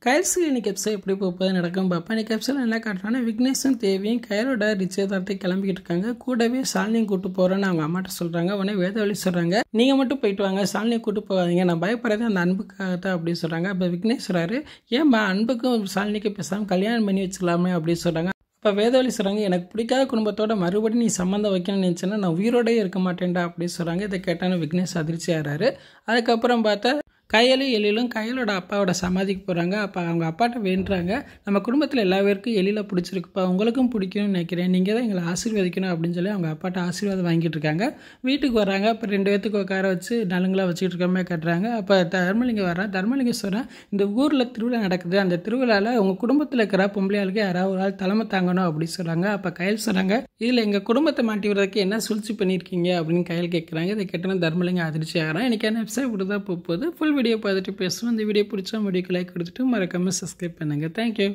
கைல்ஸுக்கு இன்னைக்கு எபிசோட் எப்படி போகுது நடக்கும் பார்ப்பேன். இன்னைக்கு எபிசோட் என்ன காட்டுறாங்கன்னா, விக்னேஷும் தேவியும் கையலோட நிச்சயதார்த்தத்தை கிளம்பிக்கிட்டு இருக்காங்க. கூடவே ஷாலினியும் கூட்டு போகிறேன்னு அவங்க அம்மாட்ட சொல்கிறாங்க. உடனே வேதவழி சொல்கிறாங்க, நீங்கள் மட்டும் போயிட்டு வாங்க, ஷாலினியை கூட்டு போகாதீங்க, நான் பயப்படுறது அந்த அன்புக்காகத்தான் அப்படின்னு சொல்கிறாங்க. அப்போ விக்னேஷ் சொல்கிறாரு, ஏன்பா அன்புக்கும் ஷாலினிக்கும் பேசாமல் கல்யாணம் பண்ணி வச்சுக்கலாமே அப்படின்னு சொல்கிறாங்க. இப்போ வேதவழி சொல்கிறாங்க, எனக்கு பிடிக்காத குடும்பத்தோட மறுபடியும் நீ சம்மந்தம் வைக்கணும்னு நினச்சேன்னா நான் உயிரோடே இருக்க மாட்டேன்டா அப்படின்னு சொல்கிறாங்க. இதை கேட்டாலும் விக்னேஷ் அதிர்ச்சி ஆகிறாரு. அதுக்கப்புறம் பார்த்தா கையலும் எழிலும் கையலோட அப்பாவோட சமாதிக்கு போகிறாங்க. அப்போ அவங்க அப்பாட்ட வேண்டுறாங்க, நம்ம குடும்பத்தில் எல்லா பேருக்கும் எழில பிடிச்சிருக்குப்பா, உங்களுக்கும் பிடிக்கும்னு நினைக்கிறேன், நீங்கள் தான் எங்களை ஆசீர்வதிக்கணும் அப்படின்னு சொல்லி அவங்க அப்பாட்ட ஆசீர்வாதம் வாங்கிட்டு இருக்காங்க. வீட்டுக்கு வராங்க. அப்போ 2 பேத்துக்கு உட்கார வச்சு நலுங்களாக வச்சுக்கிட்டு இருக்க மாதிரி கட்டுறாங்க. அப்போ தர்மலிங்கம் வர்றான். தர்மலிங்கம் சொல்கிறான், இந்த ஊரில் திருவிழா நடக்குது, அந்த திருவிழாவில் உங்கள் குடும்பத்தில் இருக்கிற பொம்பளையாளுக்கு யாராவது ஒரு ஆள் தலைமை தாங்கணும் அப்படின்னு சொல்கிறாங்க. அப்போ கையல் சொல்கிறாங்க, இதில் எங்கள் குடும்பத்தை மாட்டி விடுறதுக்கு என்ன சூழ்ச்சி பண்ணியிருக்கீங்க அப்படின்னு கையல் கேட்குறாங்க. இதை கேட்டோன்னா தர்மலிங்கம் அதிர்ச்சி ஆகிறான். எனக்கு என்ன எபிசோட் இப்படி தான் போகுது. ஃபுல் வீடியோ பார்த்துட்டு பேசுவோம். இந்த வீடியோ பிடிச்சா முடிவுக்கு லைக் கொடுத்துட்டு மறக்காமல் சப்ஸ்கிரைப் பண்ணுங்கள். தேங்க்யூ.